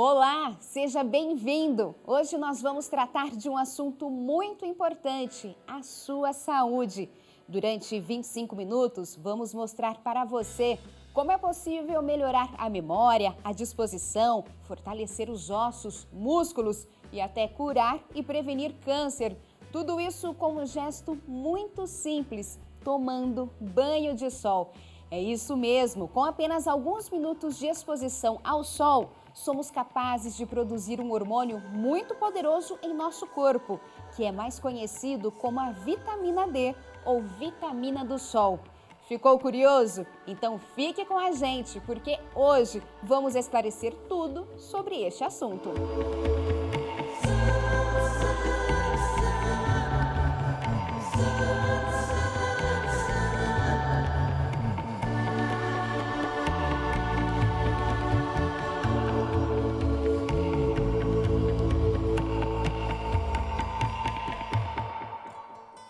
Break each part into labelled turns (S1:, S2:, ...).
S1: Olá, seja bem-vindo! Hoje nós vamos tratar de um assunto muito importante, a sua saúde. Durante 25 minutos, vamos mostrar para você como é possível melhorar a memória, a disposição, fortalecer os ossos, músculos e até curar e prevenir câncer. Tudo isso com um gesto muito simples, tomando banho de sol. É isso mesmo, com apenas alguns minutos de exposição ao sol, somos capazes de produzir um hormônio muito poderoso em nosso corpo, que é mais conhecido como a vitamina D ou vitamina do sol. Ficou curioso? Então fique com a gente, porque hoje vamos esclarecer tudo sobre este assunto.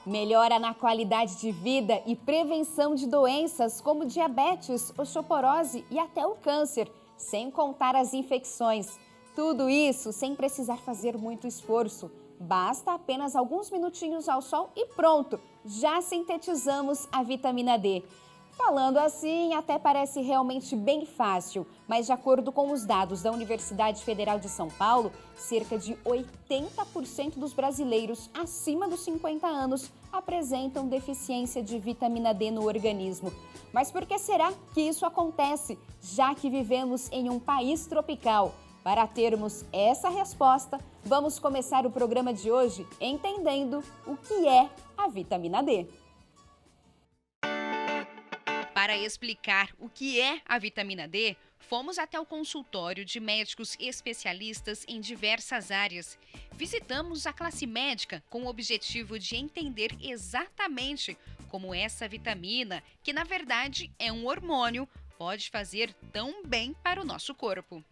S1: Melhora na qualidade de vida e prevenção de doenças como diabetes, osteoporose e até o câncer, sem contar as infecções. Tudo isso sem precisar fazer muito esforço. Basta apenas alguns minutinhos ao sol e pronto, já sintetizamos a vitamina D. Falando assim, até parece realmente bem fácil, mas de acordo com os dados da Universidade Federal de São Paulo, cerca de 80% dos brasileiros acima dos 50 anos apresentam deficiência de vitamina D no organismo. Mas por que será que isso acontece, já que vivemos em um país tropical? Para termos essa resposta, vamos começar o programa de hoje entendendo o que é a vitamina D.
S2: Para explicar o que é a vitamina D, fomos até o consultório de médicos especialistas em diversas áreas. Visitamos a classe médica com o objetivo de entender exatamente como essa vitamina, que na verdade é um hormônio, pode fazer tão bem para o nosso corpo.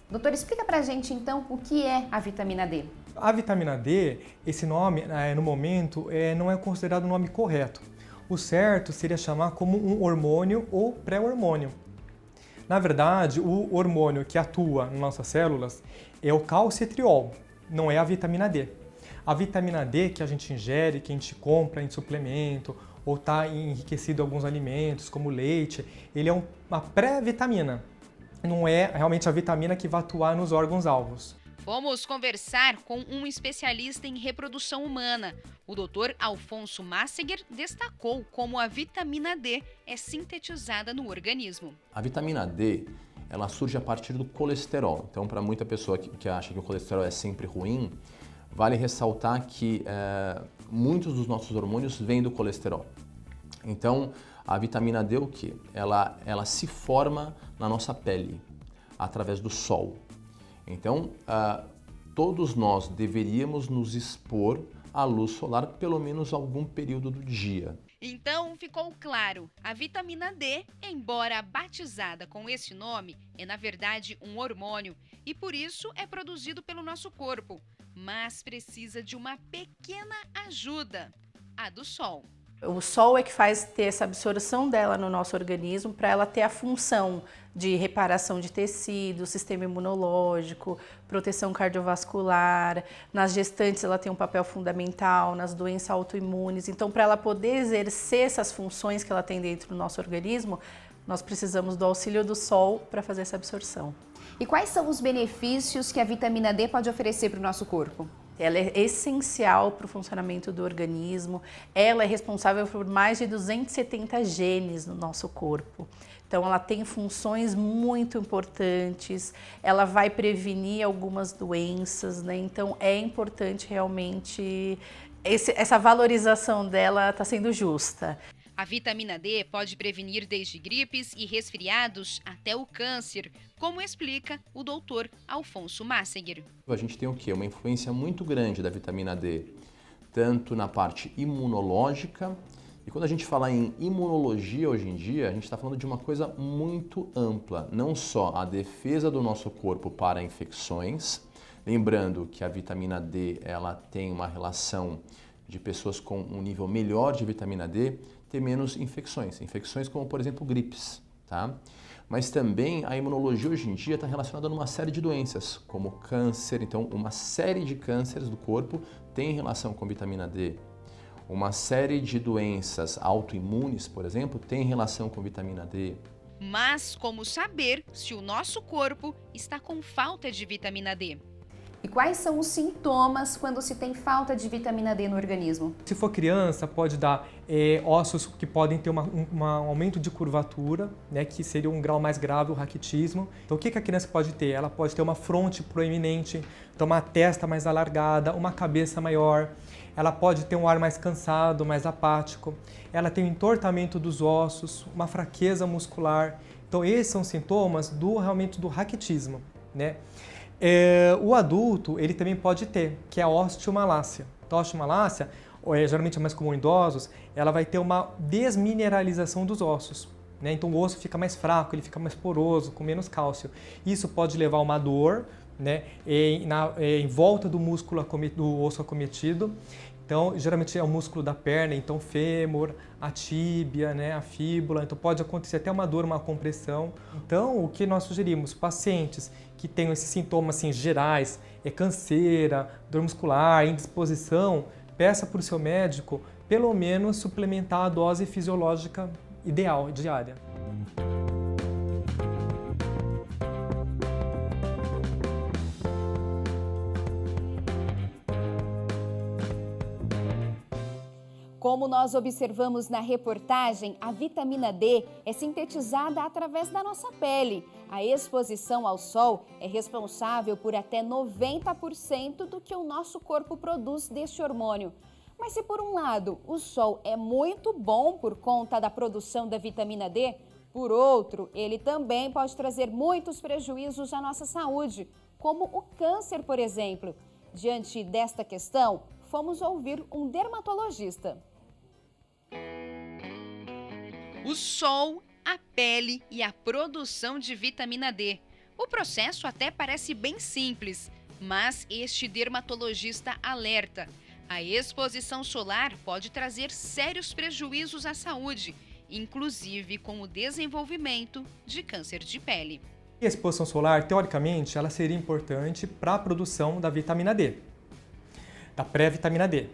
S1: Doutor, explica pra gente então o que é a vitamina D.
S3: A vitamina D, esse nome no momento não é considerado o nome correto. O certo seria chamar como um hormônio ou pré-hormônio. Na verdade, o hormônio que atua nas nossas células é o calcitriol, não é a vitamina D. A vitamina D que a gente ingere, que a gente compra em suplemento ou está enriquecido em alguns alimentos, como leite, ele é uma pré-vitamina. Não é realmente a vitamina que vai atuar nos órgãos-alvos.
S2: Vamos conversar com um especialista em reprodução humana. O Dr. Alfonso Masseguer destacou como a vitamina D é sintetizada no organismo.
S4: A vitamina D, ela surge a partir do colesterol. Então, para muita pessoa que acha que o colesterol é sempre ruim, vale ressaltar que muitos dos nossos hormônios vêm do colesterol. Então, a vitamina D, o quê? Ela se forma na nossa pele, através do sol. Então, todos nós deveríamos nos expor à luz solar pelo menos algum período do dia.
S2: Então, ficou claro, a vitamina D, embora batizada com esse nome, é na verdade um hormônio e por isso é produzido pelo nosso corpo, mas precisa de uma pequena ajuda, a do sol.
S5: O sol é que faz ter essa absorção dela no nosso organismo para ela ter a função de reparação de tecido, sistema imunológico, proteção cardiovascular. Nas gestantes ela tem um papel fundamental, nas doenças autoimunes. Então, para ela poder exercer essas funções que ela tem dentro do nosso organismo, nós precisamos do auxílio do sol para fazer essa absorção.
S1: E quais são os benefícios que a vitamina D pode oferecer para o nosso corpo?
S5: Ela é essencial para o funcionamento do organismo, ela é responsável por mais de 270 genes no nosso corpo. Então ela tem funções muito importantes, ela vai prevenir algumas doenças, né? Então é importante realmente, essa valorização dela está sendo justa.
S2: A vitamina D pode prevenir desde gripes e resfriados até o câncer, como explica o Dr. Alfonso Masseguer.
S4: A gente tem o quê? Uma influência muito grande da vitamina D, tanto na parte imunológica, e quando a gente fala em imunologia hoje em dia, a gente está falando de uma coisa muito ampla, não só a defesa do nosso corpo para infecções, lembrando que a vitamina D ela tem uma relação de pessoas com um nível melhor de vitamina D ter menos infecções como por exemplo gripes. tá? Mas também a imunologia hoje em dia está relacionada a uma série de doenças, como câncer. Então, uma série de cânceres do corpo tem relação com vitamina D. Uma série de doenças autoimunes, por exemplo, tem relação com vitamina D.
S2: Mas como saber se o nosso corpo está com falta de vitamina D?
S1: E quais são os sintomas quando se tem falta de vitamina D no organismo?
S3: Se for criança, pode dar ossos que podem ter um aumento de curvatura, né, que seria um grau mais grave, o raquitismo. Então, o que a criança pode ter? Ela pode ter uma fronte proeminente, então uma testa mais alargada, uma cabeça maior. Ela pode ter um ar mais cansado, mais apático. Ela tem um entortamento dos ossos, uma fraqueza muscular. Então, esses são sintomas realmente do raquitismo, né? O adulto, ele também pode ter, que é a osteomalácia. Então, a osteomalácia, geralmente é mais comum em idosos, ela vai ter uma desmineralização dos ossos, né? Então, o osso fica mais fraco, ele fica mais poroso, com menos cálcio. Isso pode levar a uma dor, né, em volta do músculo do osso acometido. Então, geralmente é o músculo da perna, então fêmur, a tíbia, né, a fíbula. Então, pode acontecer até uma dor, uma compressão. Então, o que nós sugerimos? Pacientes que tenham esses sintomas assim, gerais, canseira, dor muscular, indisposição, peça para o seu médico, pelo menos, suplementar a dose fisiológica ideal, diária.
S1: Como nós observamos na reportagem, a vitamina D é sintetizada através da nossa pele. A exposição ao sol é responsável por até 90% do que o nosso corpo produz deste hormônio. Mas se por um lado o sol é muito bom por conta da produção da vitamina D, por outro, ele também pode trazer muitos prejuízos à nossa saúde, como o câncer, por exemplo. Diante desta questão, fomos ouvir um dermatologista.
S2: O sol, a pele e a produção de vitamina D. O processo até parece bem simples, mas este dermatologista alerta. A exposição solar pode trazer sérios prejuízos à saúde, inclusive com o desenvolvimento de câncer de pele.
S3: E a exposição solar, teoricamente, ela seria importante para a produção da vitamina D, da pré-vitamina D.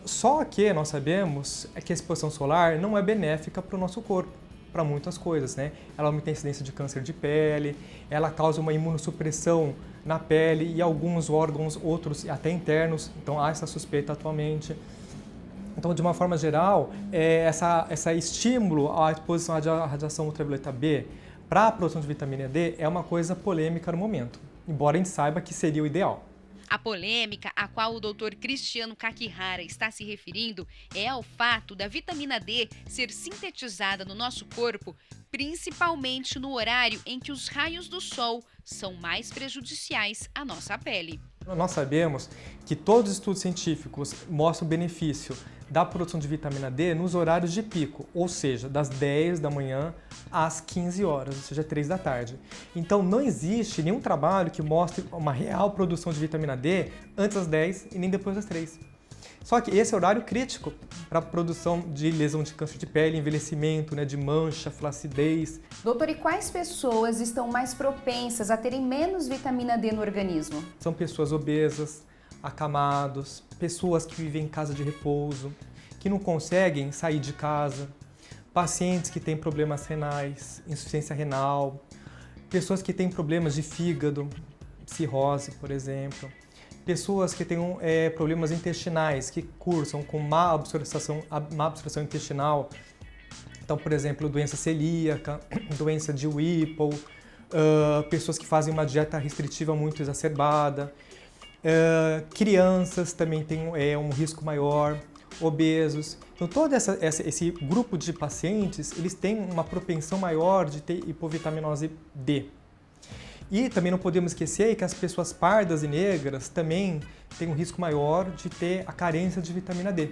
S3: Só que nós sabemos que a exposição solar não é benéfica para o nosso corpo, para muitas coisas, né? Ela aumenta a incidência de câncer de pele, ela causa uma imunossupressão na pele e alguns órgãos, outros até internos, então há essa suspeita atualmente. Então, de uma forma geral, esse estímulo à exposição à radiação ultravioleta B para a produção de vitamina D é uma coisa polêmica no momento, embora a gente saiba que seria o ideal.
S2: A polêmica a qual o Dr. Cristiano Kakihara está se referindo é ao fato da vitamina D ser sintetizada no nosso corpo, principalmente no horário em que os raios do sol são mais prejudiciais à nossa pele.
S3: Nós sabemos que todos os estudos científicos mostram o benefício da produção de vitamina D nos horários de pico, ou seja, das 10 da manhã às 15 horas, ou seja, 3 da tarde. Então não existe nenhum trabalho que mostre uma real produção de vitamina D antes das 10 e nem depois das 3. Só que esse é o horário crítico para a produção de lesão de câncer de pele, envelhecimento, né, de mancha, flacidez.
S1: Doutor, e quais pessoas estão mais propensas a terem menos vitamina D no organismo?
S3: São pessoas obesas, acamados, pessoas que vivem em casa de repouso, que não conseguem sair de casa, pacientes que têm problemas renais, insuficiência renal, pessoas que têm problemas de fígado, cirrose, por exemplo, pessoas que têm problemas intestinais, que cursam com má absorção intestinal. Então, por exemplo, doença celíaca, doença de Whipple, pessoas que fazem uma dieta restritiva muito exacerbada, crianças também têm um risco maior, obesos. Então, todo esse grupo de pacientes, eles têm uma propensão maior de ter hipovitaminose D. E também não podemos esquecer que as pessoas pardas e negras também têm um risco maior de ter a carência de vitamina D.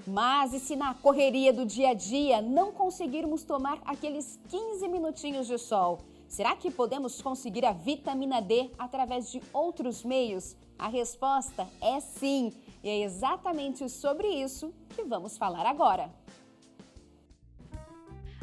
S1: Mas e se na correria do dia a dia não conseguirmos tomar aqueles 15 minutinhos de sol? Será que podemos conseguir a vitamina D através de outros meios? A resposta é sim, e é exatamente sobre isso que vamos falar agora.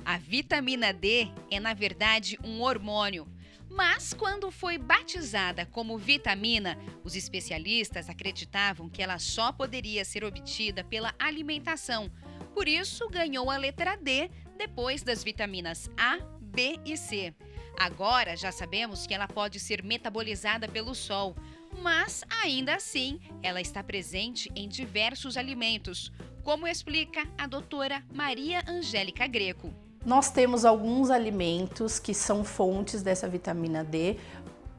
S2: A vitamina D é, na verdade, um hormônio. Mas, quando foi batizada como vitamina, os especialistas acreditavam que ela só poderia ser obtida pela alimentação. Por isso, ganhou a letra D depois das vitaminas A, B e C. Agora, já sabemos que ela pode ser metabolizada pelo sol, mas, ainda assim, ela está presente em diversos alimentos, como explica a doutora Maria Angélica Greco.
S5: Nós temos alguns alimentos que são fontes dessa vitamina D,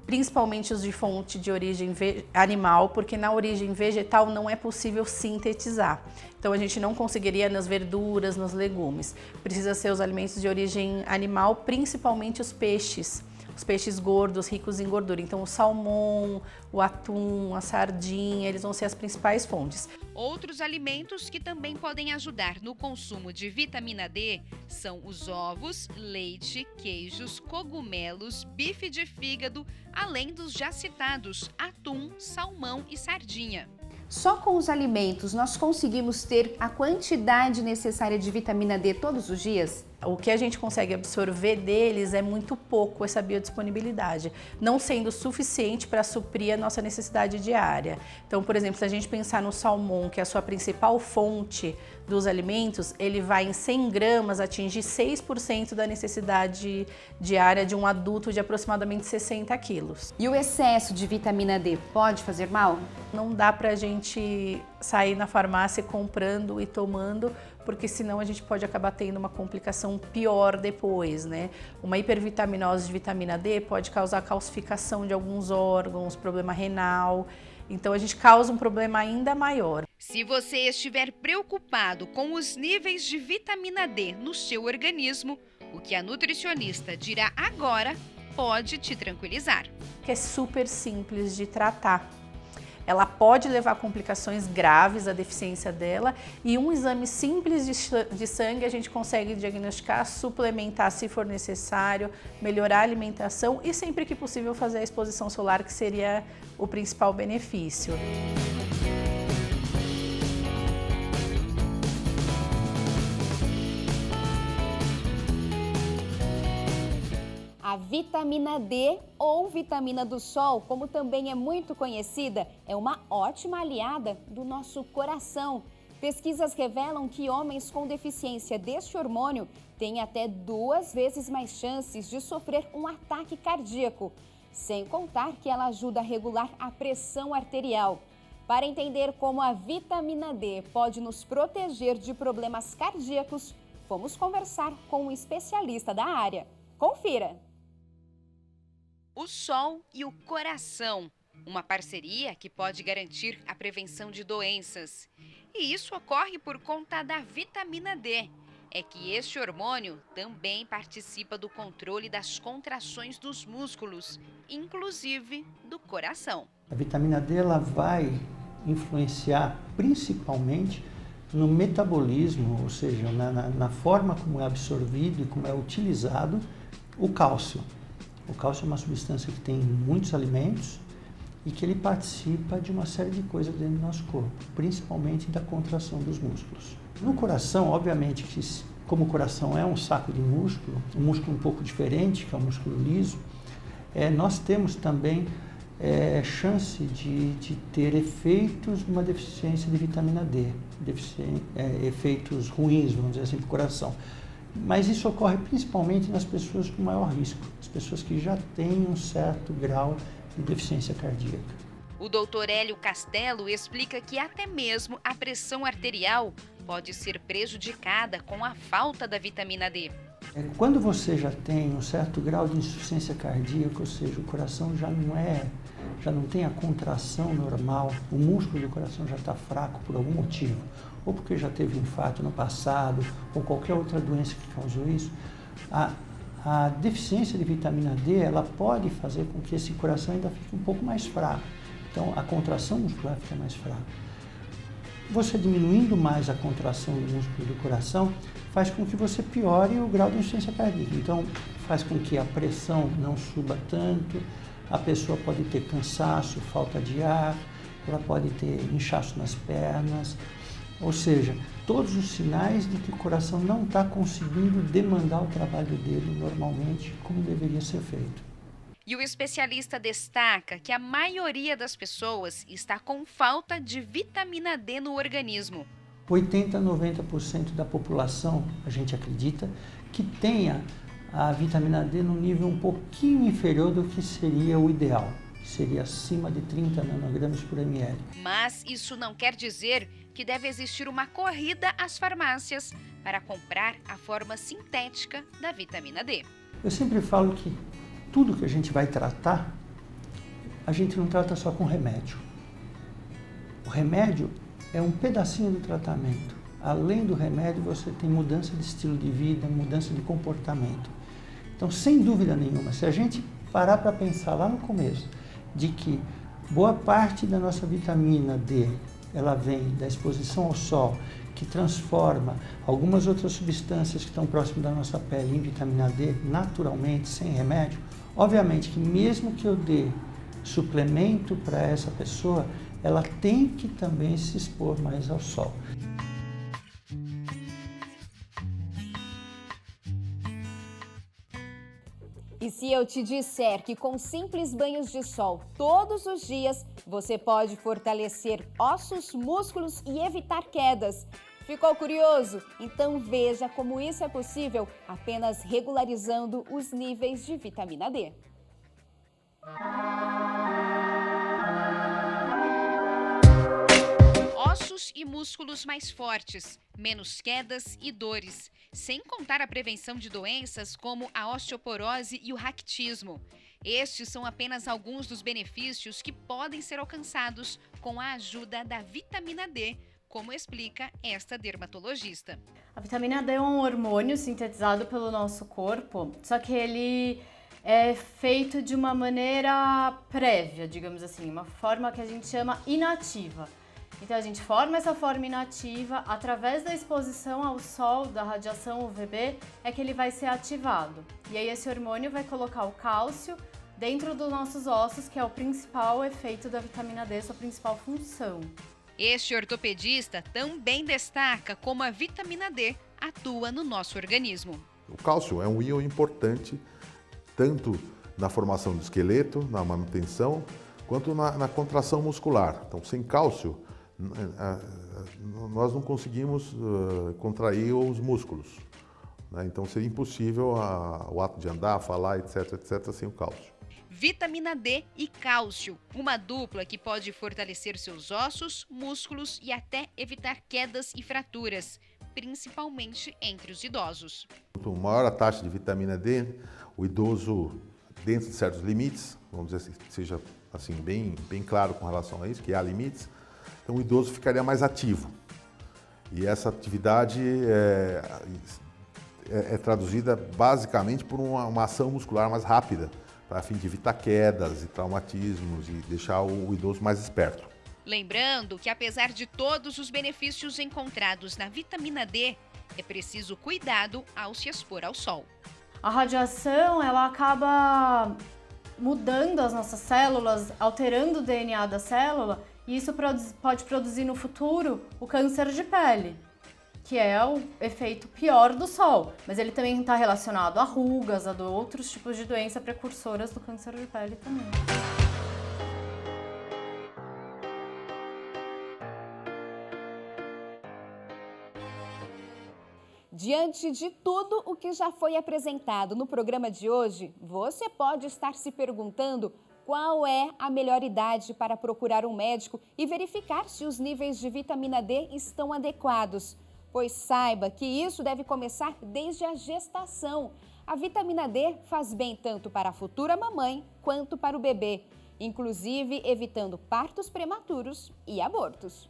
S5: principalmente os de fonte de origem animal, porque na origem vegetal não é possível sintetizar. Então a gente não conseguiria nas verduras, nos legumes. Precisa ser os alimentos de origem animal, principalmente os peixes gordos, ricos em gordura. Então o salmão, o atum, a sardinha, eles vão ser as principais fontes.
S2: Outros alimentos que também podem ajudar no consumo de vitamina D são os ovos, leite, queijos, cogumelos, bife de fígado, além dos já citados atum, salmão e sardinha.
S1: Só com os alimentos nós conseguimos ter a quantidade necessária de vitamina D todos os dias?
S5: O que a gente consegue absorver deles é muito pouco, essa biodisponibilidade, não sendo suficiente para suprir a nossa necessidade diária. Então, por exemplo, se a gente pensar no salmão, que é a sua principal fonte dos alimentos, ele vai em 100 gramas atingir 6% da necessidade diária de um adulto de aproximadamente 60 quilos.
S1: E o excesso de vitamina D pode fazer mal?
S5: Não dá para a gente sair na farmácia comprando e tomando, porque senão a gente pode acabar tendo uma complicação pior depois, né? Uma hipervitaminose de vitamina D pode causar calcificação de alguns órgãos, problema renal, então a gente causa um problema ainda maior.
S2: Se você estiver preocupado com os níveis de vitamina D no seu organismo, o que a nutricionista dirá agora pode te tranquilizar.
S5: Que é super simples de tratar. Ela pode levar a complicações graves, a deficiência dela, e um exame simples de sangue a gente consegue diagnosticar, suplementar se for necessário, melhorar a alimentação e sempre que possível fazer a exposição solar, que seria o principal benefício.
S1: A vitamina D, ou vitamina do sol, como também é muito conhecida, é uma ótima aliada do nosso coração. Pesquisas revelam que homens com deficiência deste hormônio têm até 2 vezes mais chances de sofrer um ataque cardíaco, sem contar que ela ajuda a regular a pressão arterial. Para entender como a vitamina D pode nos proteger de problemas cardíacos, vamos conversar com um especialista da área. Confira!
S2: O sol e o coração, uma parceria que pode garantir a prevenção de doenças. E isso ocorre por conta da vitamina D. É que este hormônio também participa do controle das contrações dos músculos, inclusive do coração.
S6: A vitamina D ela vai influenciar principalmente no metabolismo, ou seja, na forma como é absorvido e como é utilizado o cálcio. O cálcio é uma substância que tem em muitos alimentos e que ele participa de uma série de coisas dentro do nosso corpo, principalmente da contração dos músculos. No coração, obviamente, que como o coração é um saco de músculo, um músculo um pouco diferente, que é o músculo liso, nós temos também chance de ter efeitos de uma deficiência de vitamina D, efeitos ruins, vamos dizer assim, para o coração. Mas isso ocorre principalmente nas pessoas com maior risco, as pessoas que já têm um certo grau de deficiência cardíaca.
S2: O doutor Hélio Castelo explica que até mesmo a pressão arterial pode ser prejudicada com a falta da vitamina D.
S6: Quando você já tem um certo grau de insuficiência cardíaca, ou seja, o coração já não tem a contração normal, o músculo do coração já está fraco por algum motivo, ou porque já teve infarto no passado, ou qualquer outra doença que causou isso, a deficiência de vitamina D, ela pode fazer com que esse coração ainda fique um pouco mais fraco. Então, a contração muscular fica mais fraca. Você diminuindo mais a contração do músculo do coração, faz com que você piore o grau de insuficiência cardíaca. Então, faz com que a pressão não suba tanto, a pessoa pode ter cansaço, falta de ar, ela pode ter inchaço nas pernas, ou seja, todos os sinais de que o coração não está conseguindo demandar o trabalho dele normalmente como deveria ser feito.
S2: E o especialista destaca que a maioria das pessoas está com falta de vitamina D no organismo.
S6: 80 a 90% da população, a gente acredita, que tenha a vitamina D num nível um pouquinho inferior do que seria o ideal, que seria acima de 30 nanogramas por ml.
S2: Mas isso não quer dizer que deve existir uma corrida às farmácias para comprar a forma sintética da vitamina D.
S6: Eu sempre falo que tudo que a gente vai tratar, a gente não trata só com remédio. O remédio é um pedacinho do tratamento. Além do remédio, você tem mudança de estilo de vida, mudança de comportamento. Então, sem dúvida nenhuma, se a gente parar para pensar lá no começo, de que boa parte da nossa vitamina D, ela vem da exposição ao sol, que transforma algumas outras substâncias que estão próximas da nossa pele em vitamina D, naturalmente, sem remédio, obviamente que mesmo que eu dê suplemento para essa pessoa, ela tem que também se expor mais ao sol.
S1: E se eu te disser que com simples banhos de sol todos os dias, você pode fortalecer ossos, músculos e evitar quedas? Ficou curioso? Então veja como isso é possível apenas regularizando os níveis de vitamina D.
S2: Ossos e músculos mais fortes, menos quedas e dores, sem contar a prevenção de doenças como a osteoporose e o raquitismo. Estes são apenas alguns dos benefícios que podem ser alcançados com a ajuda da vitamina D, como explica esta dermatologista.
S7: A vitamina D é um hormônio sintetizado pelo nosso corpo, só que ele é feito de uma maneira prévia, digamos assim, uma forma que a gente chama inativa. Então a gente forma essa forma inativa, através da exposição ao sol, da radiação UVB, é que ele vai ser ativado. E aí esse hormônio vai colocar o cálcio dentro dos nossos ossos, que é o principal efeito da vitamina D, sua principal função.
S2: Este ortopedista também destaca como a vitamina D atua no nosso organismo.
S8: O cálcio é um íon importante, tanto na formação do esqueleto, na manutenção, quanto na contração muscular. Então, sem cálcio, nós não conseguimos contrair os músculos, né? Então seria impossível o ato de andar, falar, etc, etc, sem o cálcio.
S2: Vitamina D e cálcio, uma dupla que pode fortalecer seus ossos, músculos e até evitar quedas e fraturas, principalmente entre os idosos.
S8: Quanto maior a taxa de vitamina D, o idoso, dentro de certos limites, vamos dizer que seja assim, bem claro com relação a isso, que há limites, então o idoso ficaria mais ativo. E essa atividade é traduzida basicamente por uma ação muscular mais rápida, para fim de evitar quedas e traumatismos e deixar o idoso mais esperto.
S2: Lembrando que apesar de todos os benefícios encontrados na vitamina D, é preciso cuidado ao se expor ao sol.
S7: A radiação, ela acaba mudando as nossas células, alterando o DNA da célula, e isso pode produzir no futuro o câncer de pele, que é o efeito pior do sol, mas ele também está relacionado a rugas, a outros tipos de doenças precursoras do câncer de pele também.
S1: Diante de tudo o que já foi apresentado no programa de hoje, você pode estar se perguntando qual é a melhor idade para procurar um médico e verificar se os níveis de vitamina D estão adequados. Pois saiba que isso deve começar desde a gestação. A vitamina D faz bem tanto para a futura mamãe quanto para o bebê, inclusive evitando partos prematuros e abortos.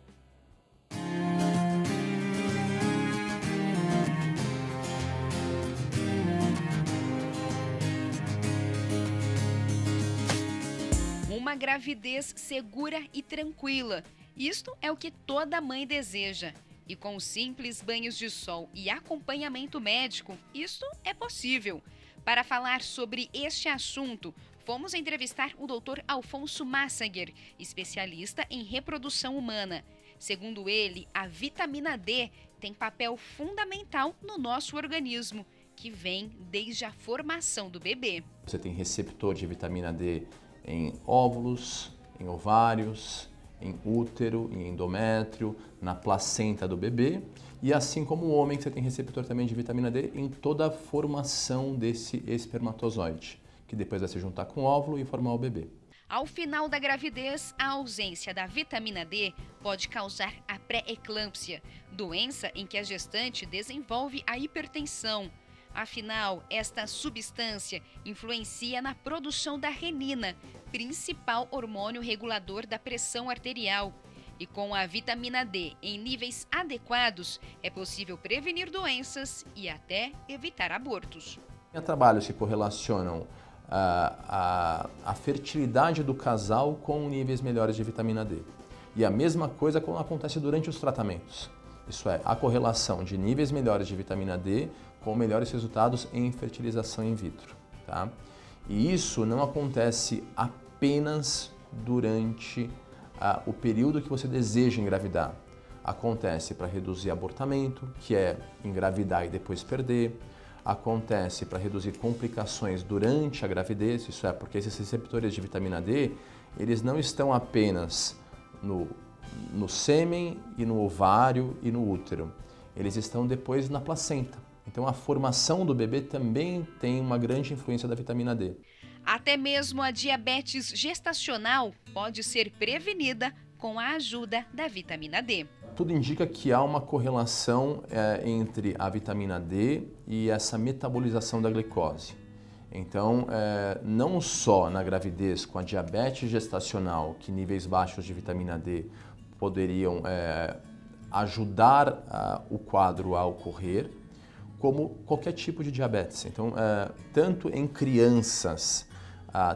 S2: Uma gravidez segura e tranquila. Isto é o que toda mãe deseja. E com simples banhos de sol e acompanhamento médico, isto é possível. Para falar sobre este assunto, fomos entrevistar o Dr. Alfonso Massaguer, especialista em reprodução humana. Segundo ele, a vitamina D tem papel fundamental no nosso organismo, que vem desde a formação do bebê.
S4: Você tem receptor de vitamina D em óvulos, em ovários, em útero, em endométrio, na placenta do bebê. E assim como o homem, você tem receptor também de vitamina D em toda a formação desse espermatozoide, que depois vai se juntar com o óvulo e formar o bebê.
S2: Ao final da gravidez, a ausência da vitamina D pode causar a pré-eclâmpsia, doença em que a gestante desenvolve a hipertensão. Afinal, esta substância influencia na produção da renina, principal hormônio regulador da pressão arterial. E com a vitamina D em níveis adequados, é possível prevenir doenças e até evitar abortos.
S4: Há trabalhos que correlacionam a fertilidade do casal com níveis melhores de vitamina D. E a mesma coisa quando acontece durante os tratamentos. Isso é, a correlação de níveis melhores de vitamina D com melhores resultados em fertilização in vitro. Tá? E isso não acontece apenas durante o período que você deseja engravidar. Acontece para reduzir abortamento, que é engravidar e depois perder. Acontece para reduzir complicações durante a gravidez, isso é, porque esses receptores de vitamina D, eles não estão apenas no sêmen e no ovário e no útero, eles estão depois na placenta. Então a formação do bebê também tem uma grande influência da vitamina D.
S2: Até mesmo a diabetes gestacional pode ser prevenida com a ajuda da vitamina D.
S4: Tudo indica que há uma correlação entre a vitamina D e essa metabolização da glicose. Então, não só na gravidez com a diabetes gestacional, que níveis baixos de vitamina D poderiam ajudar o quadro a ocorrer, como qualquer tipo de diabetes. Então, tanto em crianças,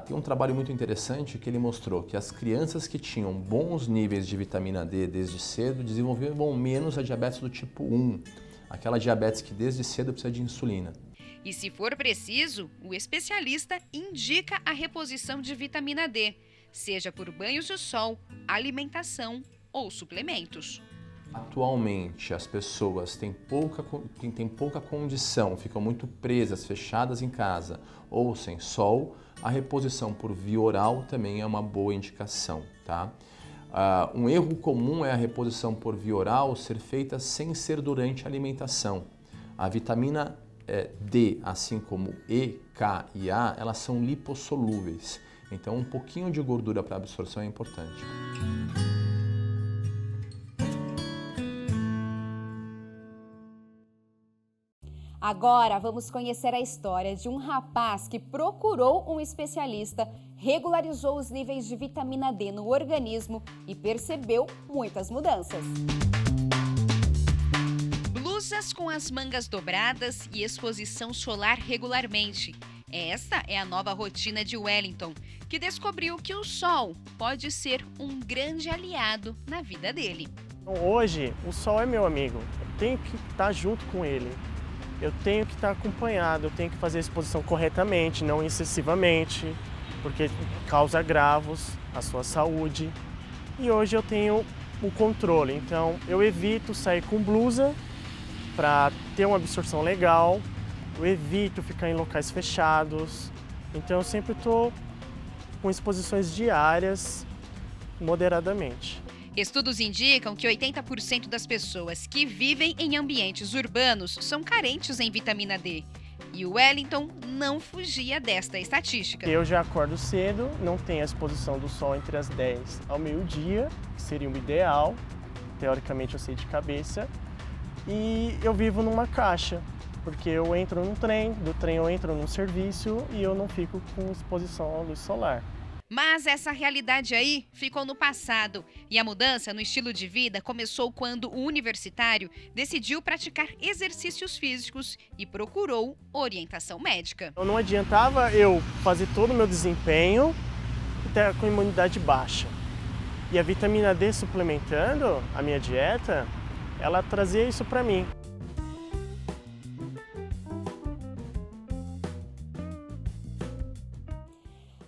S4: tem um trabalho muito interessante que ele mostrou que as crianças que tinham bons níveis de vitamina D desde cedo desenvolviam menos a diabetes do tipo 1, aquela diabetes que desde cedo precisa de insulina.
S2: E se for preciso, o especialista indica a reposição de vitamina D, seja por banhos de sol, alimentação ou suplementos.
S4: Atualmente, as pessoas têm pouca condição, ficam muito presas, fechadas em casa ou sem sol. A reposição por via oral também é uma boa indicação, tá? Um erro comum é a reposição por via oral ser feita sem ser durante a alimentação. A vitamina D, assim como E, K e A, elas são lipossolúveis. Então, um pouquinho de gordura para absorção é importante.
S1: Agora vamos conhecer a história de um rapaz que procurou um especialista, regularizou os níveis de vitamina D no organismo e percebeu muitas mudanças.
S2: Blusas com as mangas dobradas e exposição solar regularmente. Esta é a nova rotina de Wellington, que descobriu que o sol pode ser um grande aliado na vida dele.
S9: Hoje, o sol é meu amigo, eu tenho que estar junto com ele. Eu tenho que estar acompanhado, eu tenho que fazer a exposição corretamente, não excessivamente, porque causa agravos à sua saúde. E hoje eu tenho o controle, então eu evito sair com blusa para ter uma absorção legal, eu evito ficar em locais fechados, então eu sempre estou com exposições diárias moderadamente.
S2: Estudos indicam que 80% das pessoas que vivem em ambientes urbanos são carentes em vitamina D. E o Wellington não fugia desta estatística.
S9: Eu já acordo cedo, não tenho a exposição do sol entre as 10 ao meio-dia, que seria o ideal, teoricamente eu sei de cabeça, e eu vivo numa caixa, porque eu entro num trem, do trem eu entro num serviço e eu não fico com exposição à luz solar.
S2: Mas essa realidade aí ficou no passado e a mudança no estilo de vida começou quando o universitário decidiu praticar exercícios físicos e procurou orientação médica.
S9: Então não adiantava eu fazer todo o meu desempenho até com imunidade baixa. E a vitamina D suplementando a minha dieta, ela trazia isso para mim.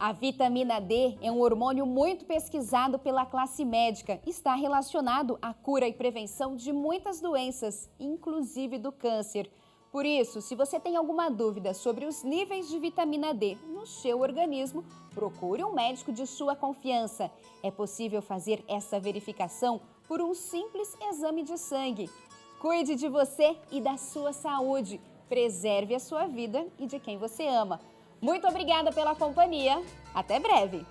S1: A vitamina D é um hormônio muito pesquisado pela classe médica. Está relacionado à cura e prevenção de muitas doenças, inclusive do câncer. Por isso, se você tem alguma dúvida sobre os níveis de vitamina D no seu organismo, procure um médico de sua confiança. É possível fazer essa verificação por um simples exame de sangue. Cuide de você e da sua saúde. Preserve a sua vida e de quem você ama. Muito obrigada pela companhia. Até breve!